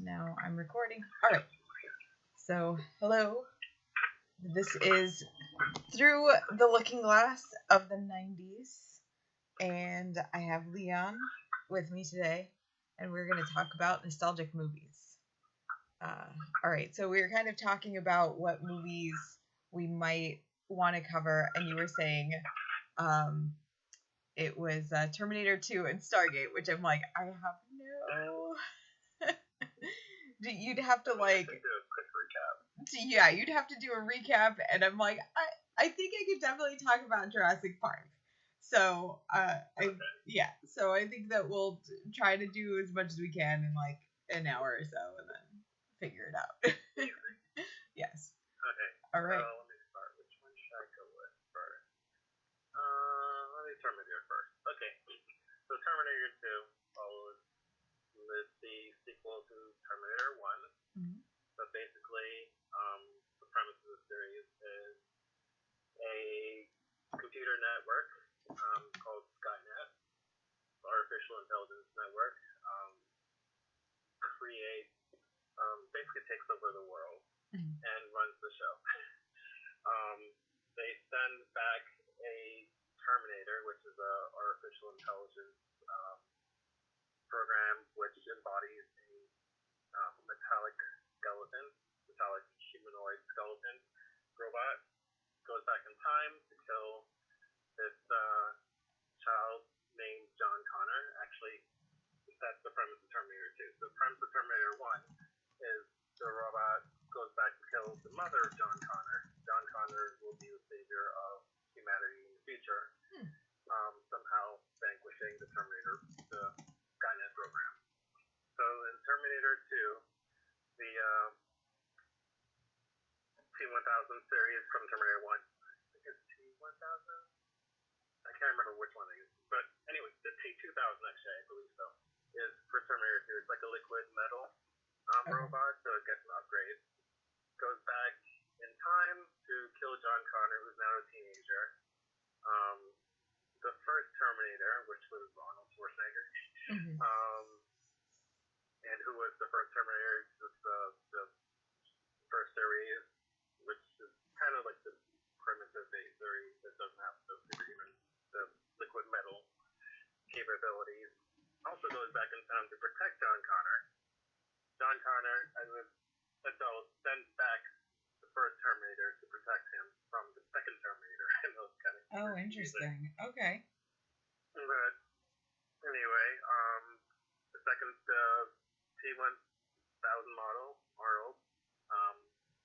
Now I'm recording. All right. So, hello. This is Through the Looking Glass of the 90s. And I have Leon with me today. And we're going to talk about nostalgic movies. All right. So, we were kind of talking about what movies we might want to cover. And you were saying it was Terminator 2 and Stargate, which I'm like, I have no... You'd have to like do a quick recap. Yeah, you'd have to do a recap, and I'm like, I think I could definitely talk about Jurassic Park. So so I think that we'll try to do as much as we can in like an hour or so, and then figure it out. Yes. Okay. All right. So let me start. Which one should I go with first? Let me Terminator first. Okay. So Terminator 2 follows the sequel to Terminator 1. Mm-hmm. So basically, the premise of the series is a computer network called Skynet, artificial intelligence network, basically takes over the world and runs the show. They send back a Terminator, which is a artificial intelligence program which embodies a metallic humanoid skeleton robot, goes back in time to kill this child named John Connor. Actually, that's the premise of Terminator 2. The premise of Terminator 1 is the robot goes back to kill the mother of John Connor. John Connor will be the savior of humanity in the future, somehow vanquishing the Skynet program. So in Terminator 2, the T-1000 series from Terminator 1, I think it's T-1000? I can't remember which one it is. But anyway, the T-2000 actually, I believe so, is for Terminator 2. It's like a liquid metal robot, so it gets an upgrade. Goes back in time to kill John Connor, who's now a teenager. The first Terminator, which was Arnold Schwarzenegger, and who was the first Terminator, the first series, which is kind of like the primitive base series that doesn't have the superhuman, the liquid metal capabilities. Also goes back in time to protect John Connor. John Connor, as an adult, sends back the first Terminator to protect him from the second Terminator. And those kind of interesting. Okay. But anyway, the second T-1000 model, Arnold,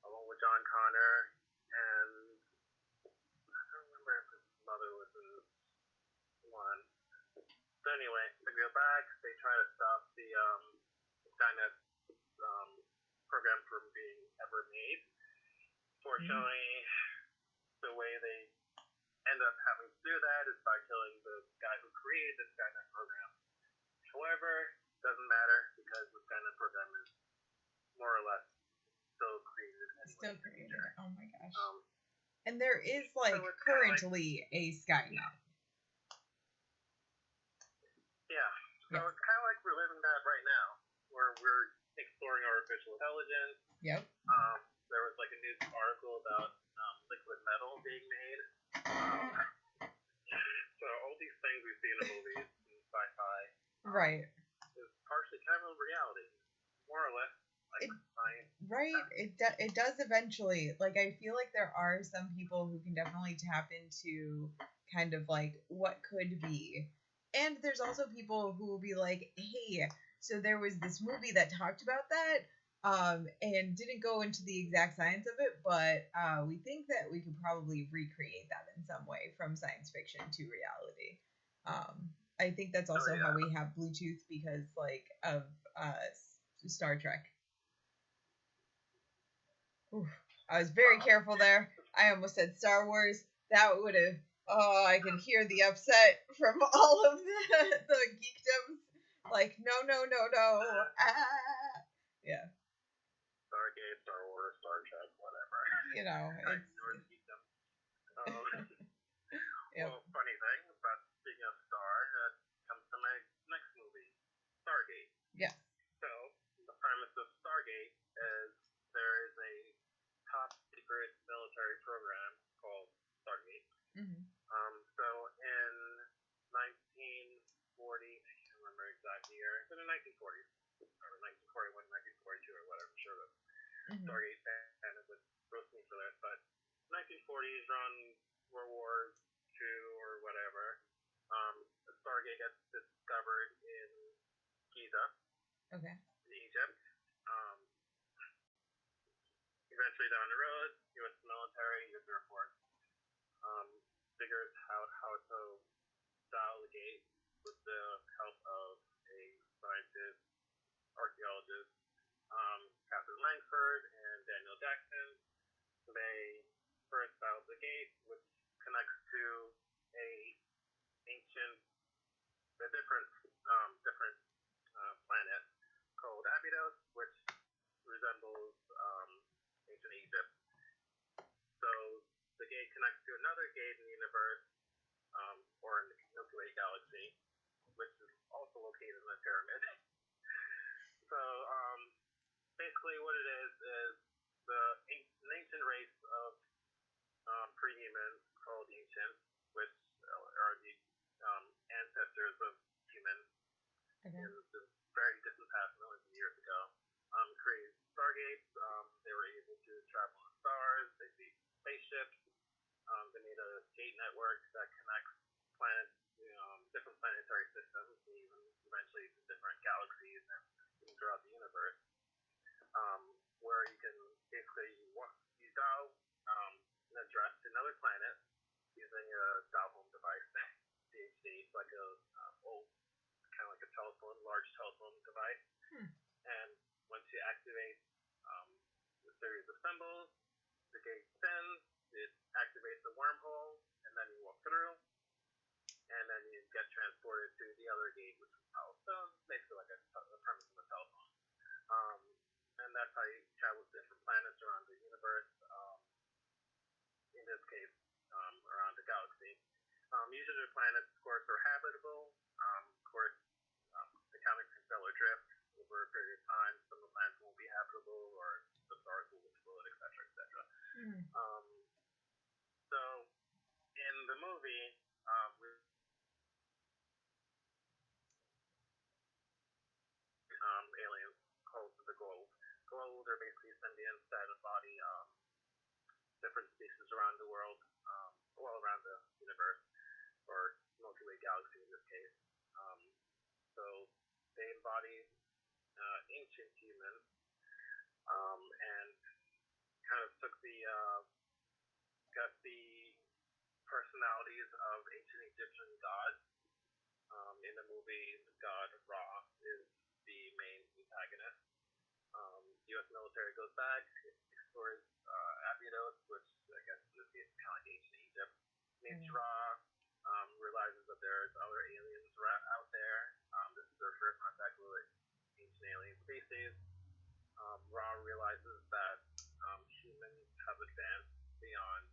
along with John Connor, and I don't remember if his mother was in one. So anyway, they go back, they try to stop the Skynet program from being ever made. Fortunately, the way they end up having to do that is by killing the guy who created the Skynet program. However, doesn't matter because the Skynet program is more or less still created anyway. Still created. Oh my gosh. And there is like currently a Skynet. Yeah. So it's kind of like we're living that right now, where we're exploring artificial intelligence. Yep. There was like a news article about liquid metal being made. So all these things we see in the movies, in sci-fi, right, is partially kind of reality, more or less. Like science. Right. It does eventually. Like, I feel like there are some people who can definitely tap into kind of like what could be. And there's also people who will be like, hey, so there was this movie that talked about that, and didn't go into the exact science of it, but we think that we could probably recreate that in some way from science fiction to reality. I think that's also how we have Bluetooth because like of Star Trek. Oof, I was very careful there. I almost said Star Wars. That would have... Oh, I can hear the upset from all of the geekdoms. Like, no. Yeah. Stargate, Star Wars, Star Trek, whatever. You know, it's... Well, funny thing, about speaking of Star, that comes to my next movie, Stargate. Yeah. So, the premise of Stargate is there is a top secret military program called Stargate. Mm-hmm. So in 1940, I can't remember exactly year, but in the 1940s, or 1941, 1942, or whatever, I'm sure the Mm-hmm. Stargate fan would roast me for this, but 1940s, around World War II or whatever, the Stargate gets discovered in Giza, Okay. Egypt. Um, Eventually down the road, U.S. military, U.S. Air Force, figures out how to dial the gate with the help of a scientist, archaeologist, Catherine Langford and Daniel Jackson. They first dialed the gate, which connects to a ancient, a different planet called Abydos, which resembles ancient Egypt. So the gate connects to another gate in the universe, or in the Milky Way galaxy, which is also located in the pyramid. So basically, what it is the an ancient race of pre-humans called ancients, which are the ancestors of humans in the very distant past, millions of years ago. Created stargates. They were able to travel on stars. They made spaceships. They made a gate network that connects planets, different planetary systems, and even eventually to different galaxies and even throughout the universe. Where you can basically you dial an address to another planet using a dial home device, DHD, like a old kind of like a telephone, large telephone device. And once you activate the series of symbols, the gate spins, it activates a wormhole, and then you walk through, and then you get transported to the other gate, which is Palestone, basically like a premise of a telephone. And that's how you travel to different planets around the universe, in this case, around the galaxy. Usually the planets, of course, are habitable. Of course, accounting for stellar drift over a period of time, some of the planets won't be habitable, or the stars will explode, etc., etc. So in the movie, aliens called the Gold. Gold are basically sentients that embody different species around the world, well, around the universe, or Milky Way galaxy in this case. So they embody ancient humans, and kind of took got the personalities of ancient Egyptian gods. In the movie, the god Ra is the main antagonist. U.S. military goes back, explores Abydos, which I guess in this case is kind of like ancient Egypt. Meets Ra, realizes that there's other aliens out there. This is their first contact with ancient alien species. Ra realizes that humans have advanced beyond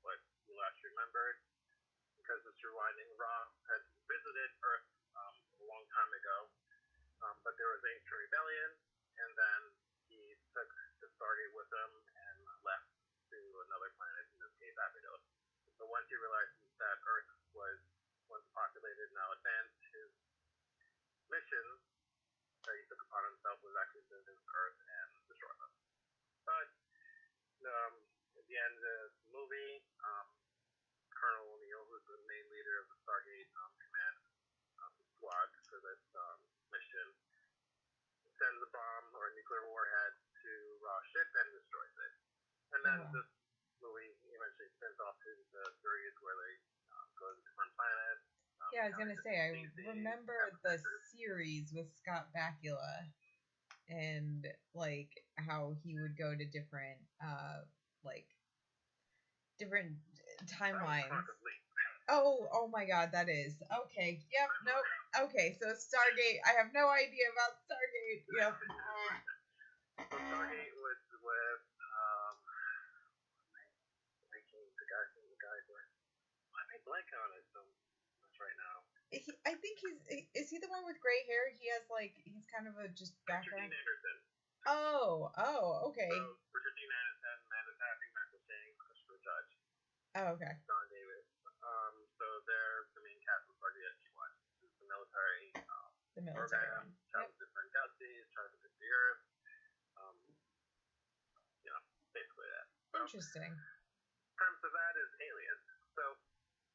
what he last remembered, because it's rewinding. Ra had visited Earth a long time ago, but there was ancient rebellion, and then he took the Stargate with him and left to another planet, in this case Abydos. But once he realizes that Earth was once populated, now advanced, his mission that he took upon himself was actually to visit Earth and destroy them. But at the end of the movie, Colonel O'Neill, who's the main leader of the Stargate command squad for this mission, sends a bomb or a nuclear warhead to Ra's ship and destroys it. And then this movie eventually spins off to the series where they go to different planets. Yeah, I was gonna say, I remember the series with Scott Bakula, and like how he would go to different different timelines. Oh my God, that is okay. Yep, nope. Okay, so Stargate. I have no idea about Stargate. Yep. So Stargate was with the guy where I may blank on it so much right now. I think is he the one with gray hair? He has he's kind of a just background. Richard Dean Anderson. Oh, okay. So Richard Dean Anderson and his acting mentor saying Christopher Judge. Oh, okay. John Davis. So they're the main cast of Stargate that you watch. This is the military The military program, one. travels Yep. different galaxies, tries to fix the Earth. Um, basically that. So, Interesting. premise of that is aliens. So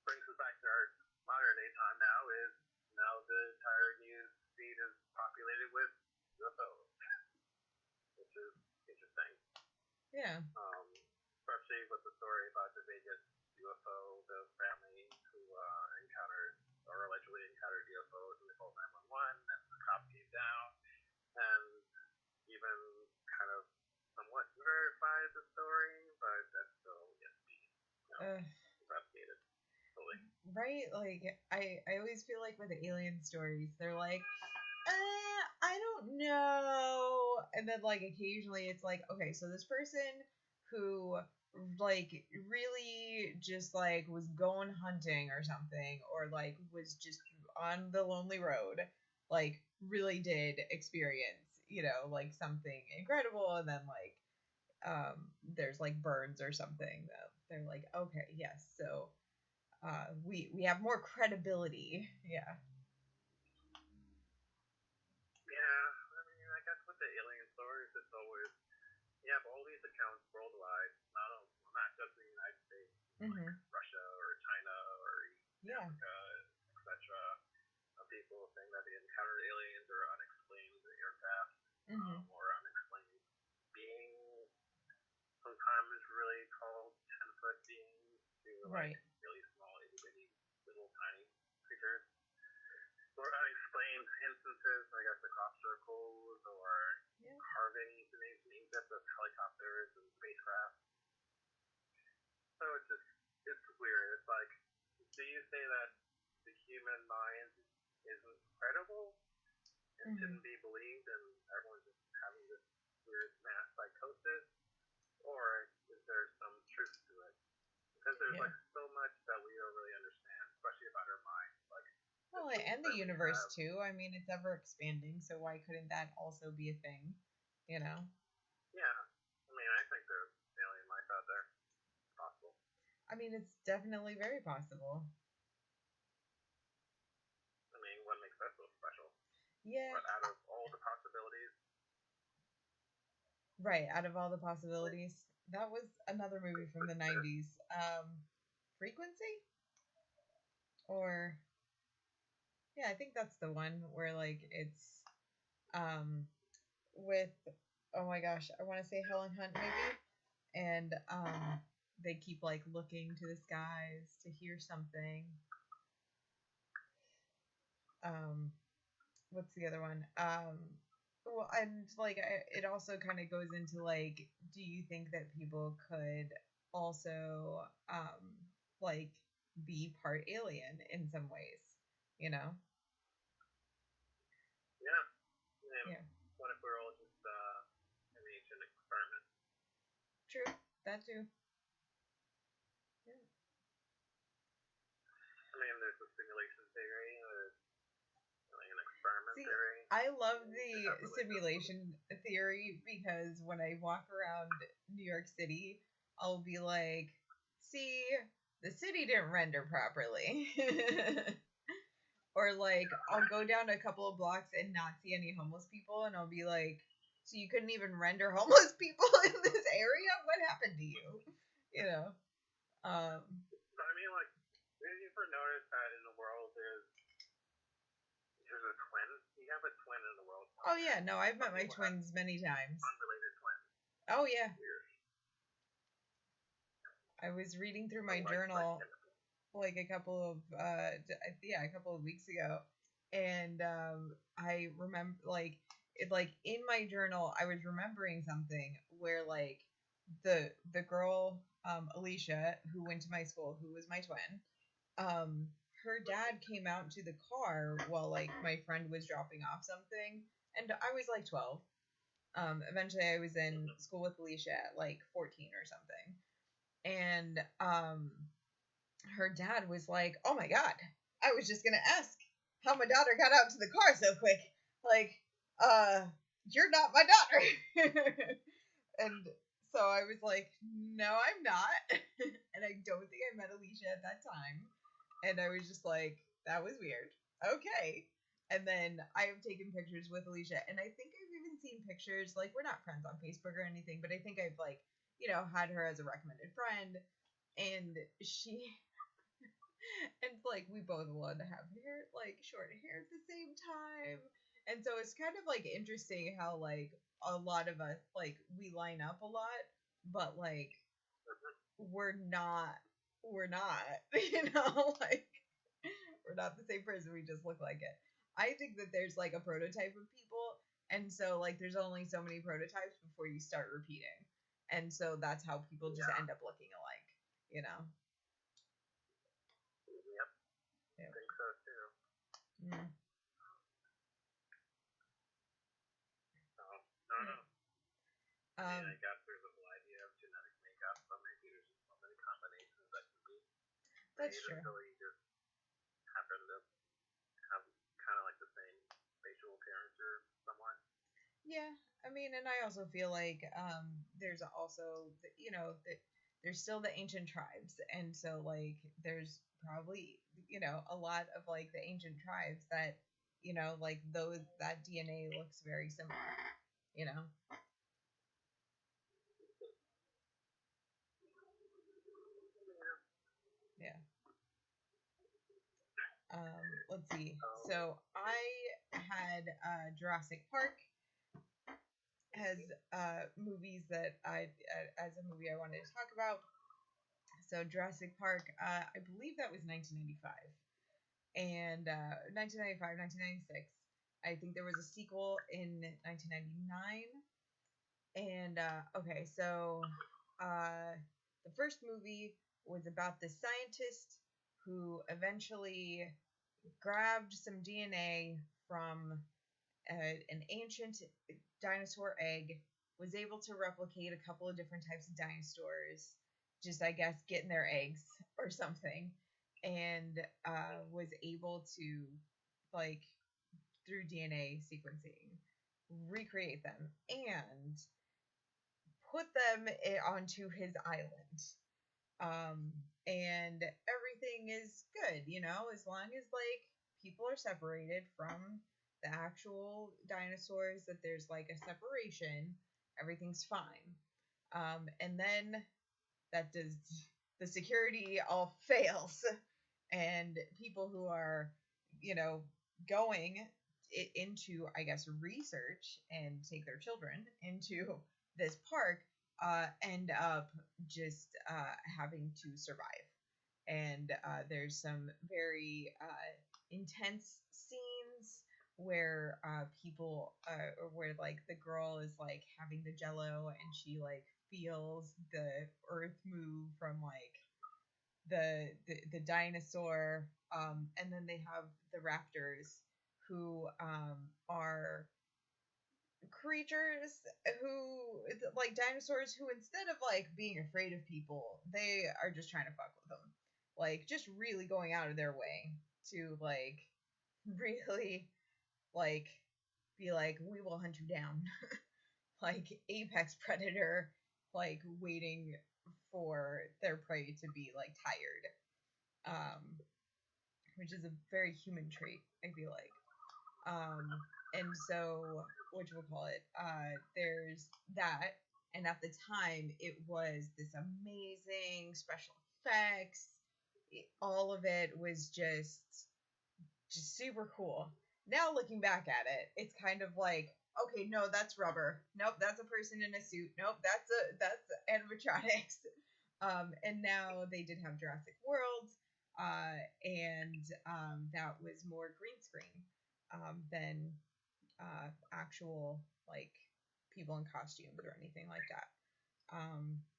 brings us back to our modern day time now is now the entire news feed is populated with UFOs, which is interesting. Yeah. Especially with the story about the Vegas UFO, the family who encountered or allegedly encountered UFOs and they called 911 and the cops came down and even kind of somewhat verified the story, but that's still yet to be investigated fully. Right? Like, I always feel like with the alien stories, they're like, I don't know. And then, like, occasionally it's like, okay, so this person who, like, really just, like, was going hunting or something, or, like, was just on the lonely road, like, really did experience, like, something incredible. And then, like, there's, like, birds or something that they're like, okay, yes, so we have more credibility. Yeah. Yeah, I mean, I guess with the alien stories, it's always you have all these accounts worldwide, not just in the United States, like Russia or China or Africa, etc. People saying that they encountered aliens or unexplained aircraft or unexplained beings. Sometimes really tall, 10-foot beings to like really small, itty bitty, little tiny creatures. Or unexplained instances, I guess, the crop circles or carvings in ancient Egypt of helicopters and spacecraft. So it's weird. It's like, do you say that the human mind isn't credible and shouldn't be believed and everyone's just having this weird mass psychosis? Or is there some truth to it? Because there's like so much that we don't really understand, especially about our minds. Like, well, and the universe too. I mean, it's ever expanding, so why couldn't that also be a thing? Yeah. I mean, I think there's alien life out there. It's possible. I mean, it's definitely very possible. I mean, what makes that so special? Yeah. But out of all the possibilities. Right, out of all the possibilities. That was another movie from the 90s. Frequency? Or yeah, I think that's the one where like it's with oh my gosh, I want to say Helen Hunt maybe, and they keep like looking to the skies to hear something. What's the other one? Well, and like it also kind of goes into like, do you think that people could also like be part alien in some ways? You know? Yeah. What if we're all just an ancient experiment? True. That too. Yeah. I mean, there's the simulation theory. There's an experiment theory. I love the simulation theory because when I walk around New York City, I'll be like, see, the city didn't render properly. Or like, I'll go down a couple of blocks and not see any homeless people, and I'll be like, so you couldn't even render homeless people in this area? What happened to you? You know? I mean, like, did you ever notice that in the world there's a twin? You have a twin in the world. Oh, yeah. No, I've met my twins many times. Unrelated twins. Oh, yeah. Weird. I was reading through my journal like a couple of weeks ago, and I remember like in my journal I was remembering something where like the girl Alicia, who went to my school, who was my twin, her dad came out to the car while like my friend was dropping off something, and I was like 12. Eventually I was in school with Alicia at like 14 or something, and her dad was like, oh my god, I was just gonna ask how my daughter got out to the car so quick. Like, you're not my daughter. And so I was like, no, I'm not. And I don't think I met Alicia at that time. And I was just like, that was weird. Okay. And then I have taken pictures with Alicia, and I think I've even seen pictures. Like, we're not friends on Facebook or anything, but I think I've, like, had her as a recommended friend. And and like, we both wanted to have hair, like, short hair at the same time. And so it's kind of like interesting how, like, a lot of us, like, we line up a lot, but like, we're not, like, we're not the same person. We just look like it. I think that there's like a prototype of people, and so like there's only so many prototypes before you start repeating, and so that's how people just end up looking alike, you know. Yep. I Yeah. think so too. Mm. So, no, no. I mean, I Um, guess there's a whole idea of genetic makeup, but maybe there's just so many combinations that can be that's made true. until you just happen to have kind of like the same facial appearance or somewhat. Yeah, I mean, and I also feel like there's also there's still the ancient tribes, and so like there's probably a lot of like the ancient tribes that like those that DNA looks very similar, you know. Yeah. Let's see. So I had Jurassic Park as movies that as a movie I wanted to talk about. So Jurassic Park, I believe that was 1995. And 1995, 1996. I think there was a sequel in 1999. And okay, so the first movie was about the scientist who eventually grabbed some DNA from an ancient dinosaur egg, was able to replicate a couple of different types of dinosaurs, just I guess getting their eggs or something, and was able to, like, through DNA sequencing, recreate them and put them onto his island. And everything is good, as long as like people are separated from the actual dinosaurs, that there's like a separation, everything's fine. And then that does the security all fails, and people who are, you know, going into, I guess, research and take their children into this park end up just having to survive. And there's some very intense scenes where people or where like the girl is like having the jello, and she like feels the earth move from like the dinosaur. And then they have the raptors, who are creatures who, like, dinosaurs who, instead of like being afraid of people, they are just trying to fuck with them, like just really going out of their way to like really like be like, we will hunt you down. Like apex predator, like waiting for their prey to be like tired, which is a very human trait, I feel like. And so, what you will call it, there's that. And at the time, it was this amazing special effects. All of it was just super cool. Now looking back at it, it's kind of like, okay, no, that's rubber. Nope, that's a person in a suit. Nope, that's animatronics. And now they did have Jurassic World, and that was more green screen than actual like people in costumes or anything like that.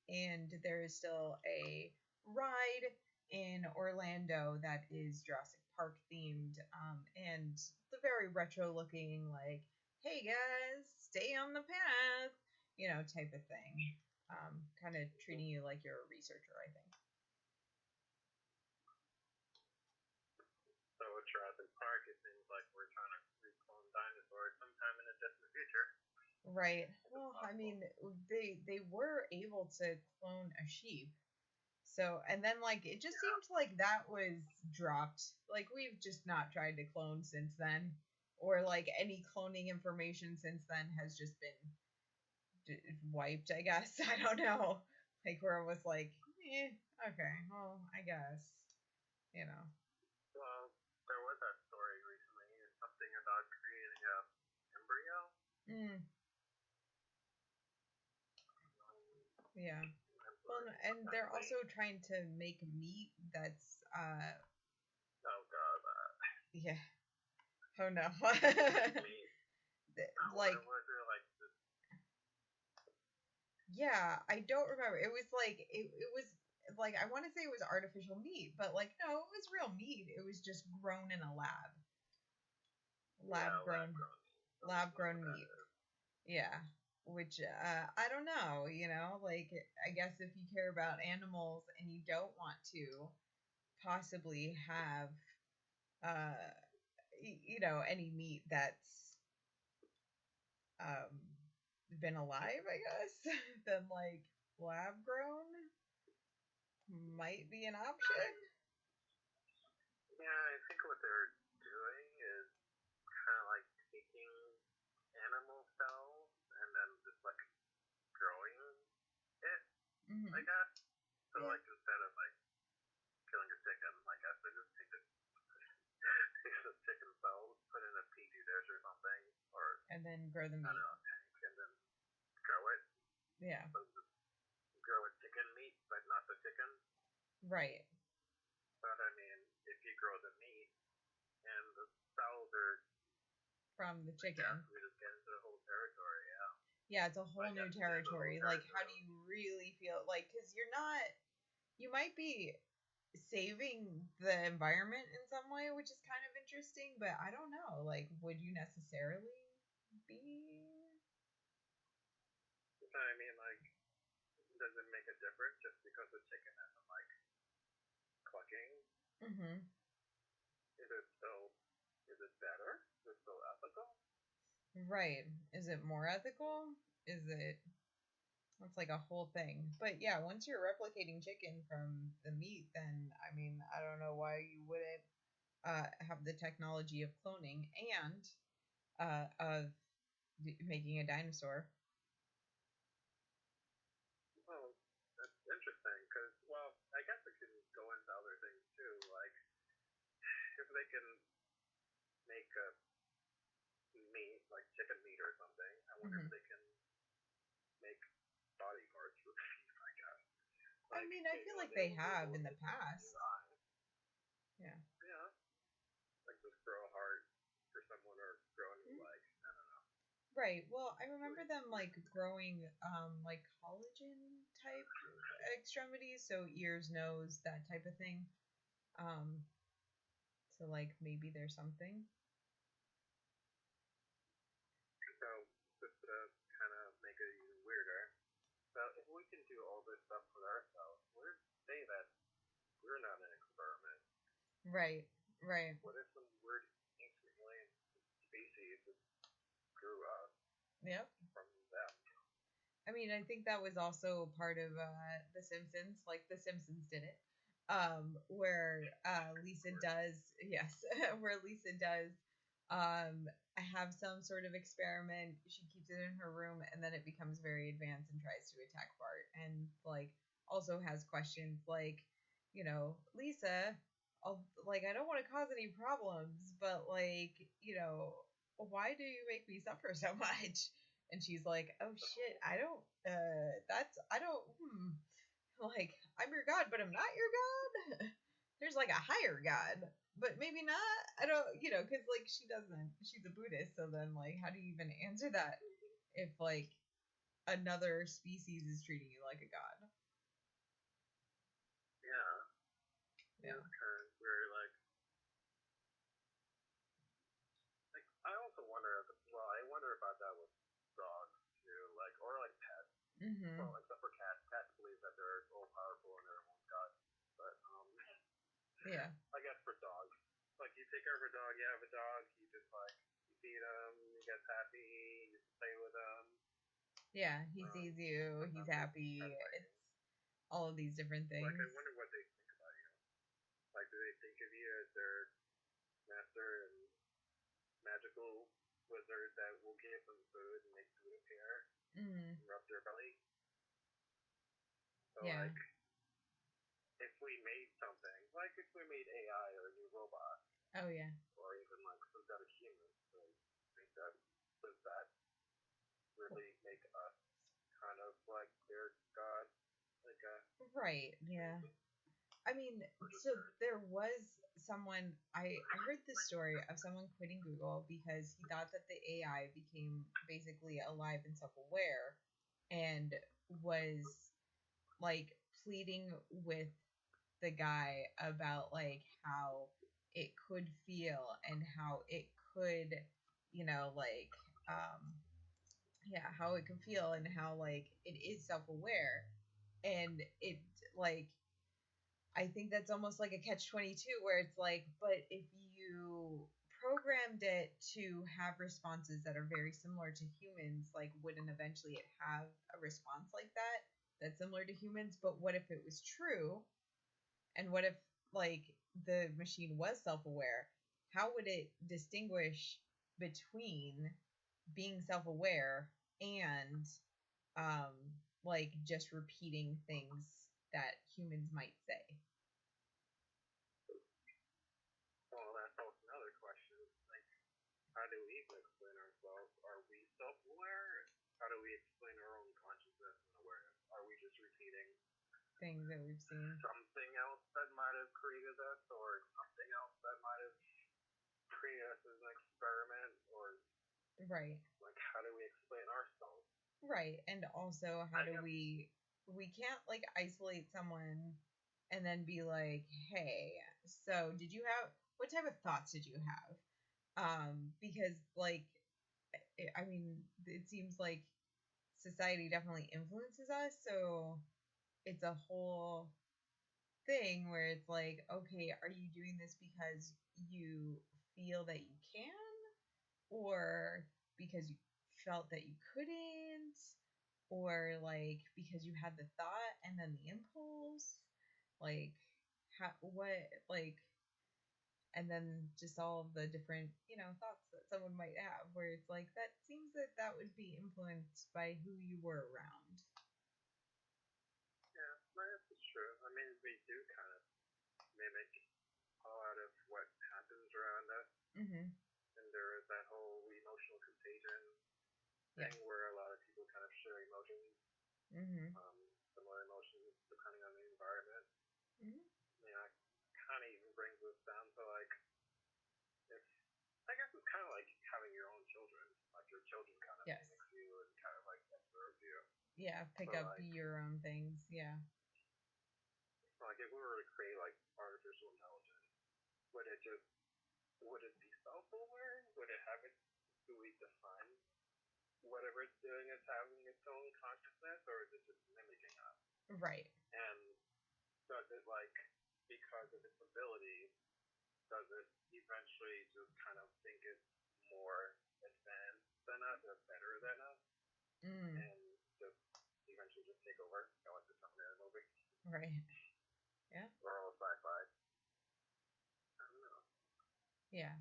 And there is still a ride in Orlando that is Jurassic Park themed, and the very retro looking, like, hey guys, stay on the path, type of thing. Kind of treating you like you're a researcher, I think. So with Jurassic Park, it seems like we're trying to reclone dinosaurs sometime in the distant future. Right. if it's Well, I possible. mean, they were able to clone a sheep. So, and then like it just Yeah. seemed like that was dropped. Like we've just not tried to clone since then, or like any cloning information since then has just been wiped. I guess I don't know. Like where it was like, okay, well, I guess you know. Well, there was that story recently, something about creating a embryo. Mm, yeah. Well, Emperor, and they're also wait. trying to make meat that's Oh god. yeah. Oh no. Meat. What Like was it like? yeah, I don't remember. It was like it was like I want to say it was artificial meat, but like no, it was real meat. It was just grown in a lab. Yeah, Lab lab grown grown meat. I lab know grown what that meat. is. Yeah. Which I don't know, like I guess if you care about animals and you don't want to possibly have uh any meat that's um been alive, I guess, then like lab grown might be an option. Yeah, I think what they're doing is kind of like taking animal cells and then just like growing it, I Hmm. guess. So Yeah. like instead of like killing a chicken, I guess they just take the take the chicken cells, put it in a petri dish or something, or And then grow the I don't meat. know, tank, and then grow it. Yeah. So just grow a chicken meat, but not the chicken. Right. But I mean, if you grow the meat and the cells are, From the I guess chicken. we just get into the whole territory. Yeah, Yeah, it's a I whole new guess we get into the whole territory. Like, how do territory. you really feel? Like, because you might be saving the environment in some way, which is kind of interesting, but I don't know. Like, would you necessarily be? I mean, like, does it make a difference just because the chicken isn't like clucking? Hmm. Is it still? Is it better? Is it still ethical? Right. Is it more ethical? Is it? That's like a whole thing. But yeah, once you're replicating chicken from the meat, then I mean, I don't know why you wouldn't have the technology of cloning and of making a dinosaur. Well, that's interesting because, well, I guess it can go into other things too. Like, if they can make a meat, like chicken meat or something, I wonder if Hmm. they can make body parts for beef, I guess. I Like, mean, I maybe feel when like they they remove have one, in the they put a new past. eye. Yeah. Yeah, like just grow a heart for someone or grow a new Mm. leg. I don't know. Right. Well, I remember Really them weird. like growing like collagen type extremities, so ears, nose, that type of thing. Um, so like maybe there's something. So, just to kind of make it even weirder, so if we can do all this stuff for ourselves, we're say that we're not an experiment. Right. Right. What if some weird ancient alien species just grew up Yep. from them? I mean, I think that was also part of The Simpsons. Like The Simpsons did it, where Lisa does, yes, where Lisa does have some sort of experiment. She keeps it in her room, and then it becomes very advanced and tries to attack Bart, and like also has questions like, Lisa, like I don't want to cause any problems, but like, why do you make me suffer so much? And she's like, "Oh shit, I don't. That's I don't. Like I'm your god, but I'm not your god. There's like a higher god, but maybe not. I don't. Because like she doesn't. She's a Buddhist, so then like, how do you even answer that if like another species is treating you like a god? Yeah, Yeah. it's kind of very like I also wonder. Well, I wonder about that with dogs too, like or like pets. Mhm. Well, except for cats. Cats believe that they're all powerful and everyone's god. But Yeah. I guess for dogs, like you take care of a dog, you have a dog, you just like you feed him, he gets happy, you play with him, Yeah, he sees you, he's happy. It's all of these different things. Like, I wonder what they think about you. Like, do they think of you as their master and magical wizard that will give them food and make food appear and rub their belly? So, yeah. like, if we made something, like if we made AI or a new robot, oh yeah, or even like synthetic humans, I think that does that really make us kind of like their god, like a right, yeah. I mean, so there was someone I heard this story of someone quitting Google because he thought that the AI became basically alive and self-aware and was like pleading with the guy about like how it could feel and how it could, like how it could feel and how like it is self-aware and it like I think that's almost like a catch 22 where it's like, but if you programmed it to have responses that are very similar to humans, like wouldn't eventually it have a response like that that's similar to humans? But what if it was true? And what if like the machine was self-aware? How would it distinguish between being self-aware and like just repeating things that humans might say? well, that's also another question. Like, how do we even explain ourselves? Are we self-aware? How do we explain our own consciousness and awareness? Are we just repeating things that we've seen? Something else that might have created us, or something else that might have created us as an experiment, or right? Like, how do we explain ourselves? Right, and also how do we can't like isolate someone and then be like, hey, so did you have what type of thoughts did you have? Because like I mean it seems like society definitely influences us, so it's a whole thing where it's like, okay, are you doing this because you feel that you can, or because you felt that you couldn't, or like because you had the thought and then the impulse, like how what like and then just all of the different thoughts that someone might have where it's like that seems that that would be influenced by who you were around. Yeah, that's true. I mean, we do kind of mimic a lot of what happens around us. And there is that whole emotional contagion thing where a lot of people kind of share emotions, similar emotions depending on the environment. Yeah, kind of even brings us down to like, if I guess it's kind of like having your own children. Like your children kind of mimics you and kind of like observe you. Yeah, pick up like, your own things. Yeah. Like if we were to create like artificial intelligence, would it be self-aware? Would it have it? Do we define whatever it's doing as having its own consciousness, or is it just mimicking us? Right. And does it like, because of its ability, does it eventually just kind of think it's more advanced than us or better than us, and just eventually just take over, kind of like the Terminator movie? Right. Yeah. Or all sci-fi. I don't know. Yeah.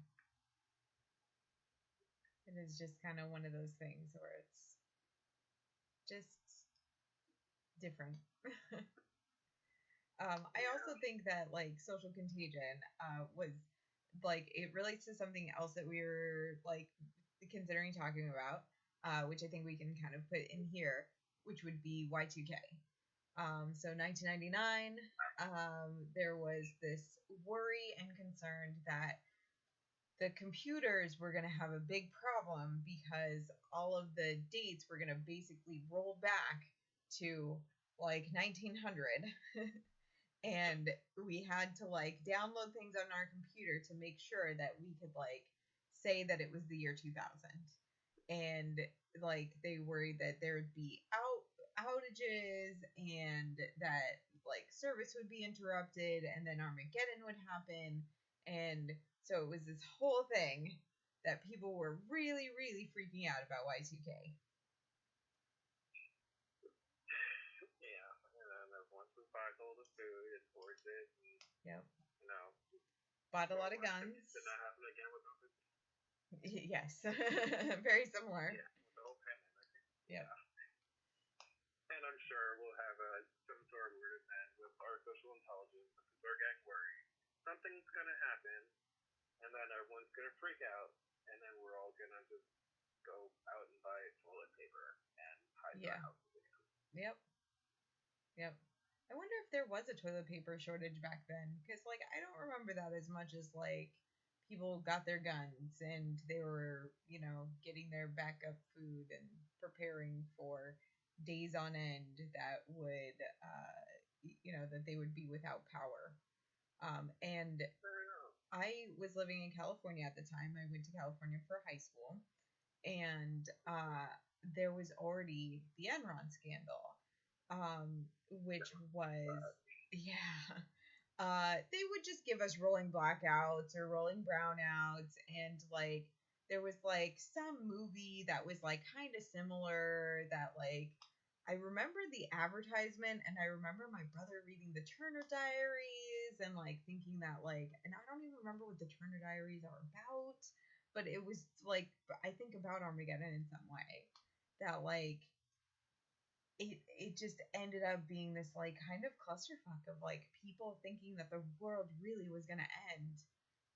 It is just kind of one of those things where it's just different. I also think that like social contagion was like it relates to something else that we were like considering talking about, which I think we can kind of put in here, which would be Y2K. So 1999, there was this worry and concern that the computers were going to have a big problem because all of the dates were going to basically roll back to like 1900 and we had to like download things on our computer to make sure that we could like say that it was the year 2000, and like they worried that there would be outages and that like service would be interrupted and then Armageddon would happen. And so it was this whole thing that people were really, really freaking out about Y2K. buys all the food and hoards it, and Yep. you know, Bought a lot of Walmart guns. did not happen again with COVID. Yes. Very similar. Yeah, with the whole pandemic. Yep. Yeah. And I'm sure we'll have some sort of weird event with artificial intelligence because we're getting worried. Something's gonna happen, and then everyone's gonna freak out, and then we're all gonna just go out and buy toilet paper and hide in our houses again. Yep. Yep. I wonder if there was a toilet paper shortage back then, because like I don't remember that as much as like people got their guns and they were, getting their backup food and preparing for days on end that would, that they would be without power. And I was living in California at the time. I went to California for high school, and there was already the Enron scandal, which was, yeah. They would just give us rolling blackouts or rolling brownouts, and like there was like some movie that was like kind of similar that like I remember the advertisement, and I remember my brother reading the Turner Diaries and like thinking that like, and I don't even remember what the Turner Diaries are about, but it was like I think about Armageddon in some way that like it just ended up being this like kind of clusterfuck of like people thinking that the world really was gonna end.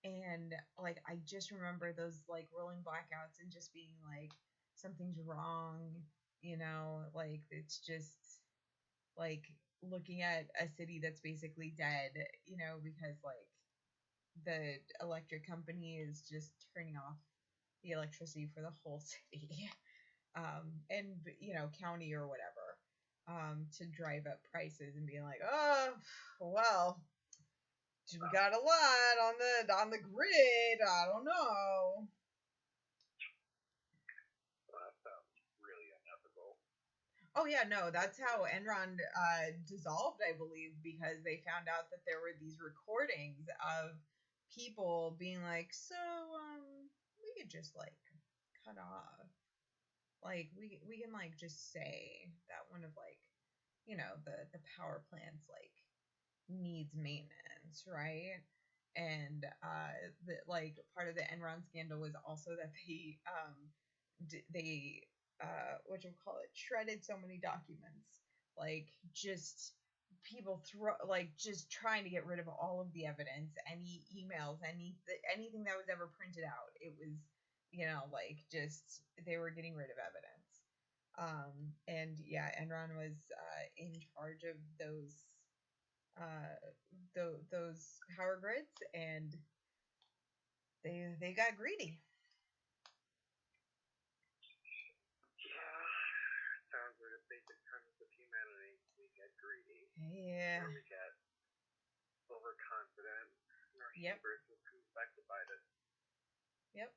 And like I just remember those like rolling blackouts and just being like something's wrong, like it's just like looking at a city that's basically dead, because like the electric company is just turning off the electricity for the whole city. And county or whatever, to drive up prices and being like, oh, well, we got a lot on the grid. I don't know. Well, that sounds really unethical. Oh yeah, no, that's how Enron dissolved, I believe, because they found out that there were these recordings of people being like, so we could just like cut off. Like we can like just say that one of like the power plants like needs maintenance, right? And the like part of the Enron scandal was also that they what you call it, shredded so many documents, like just people throw like just trying to get rid of all of the evidence, any emails, anything that was ever printed out. It was like just they were getting rid of evidence. And yeah, Enron was in charge of those power grids, and they got greedy. Yeah, sounds like a basic premise of humanity. We get greedy. Yeah. Or we get overconfident. Our Yep. hubris comes back to bite us. Yep.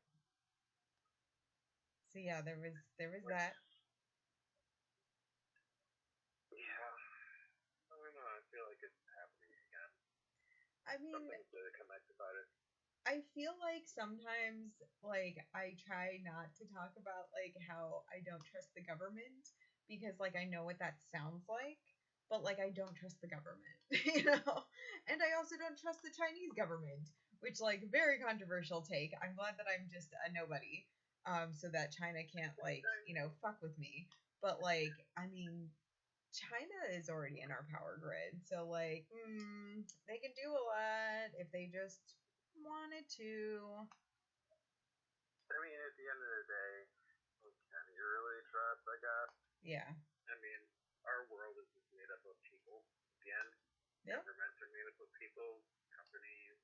So yeah, there was that. Yeah. I don't know. I feel like it's happening again. I mean, something's gonna come back to bite us. I feel like sometimes like I try not to talk about like how I don't trust the government, because like I know what that sounds like, but like I don't trust the government, And I also don't trust the Chinese government, which like very controversial take. I'm glad that I'm just a nobody, so that China can't like, fuck with me. But like, I mean, China is already in our power grid, so like, they can do a lot if they just wanted to. I mean, at the end of the day, can you really trust, I guess? Yeah. I mean, our world is just made up of people. At the end, Yep. governments are made up of people, companies,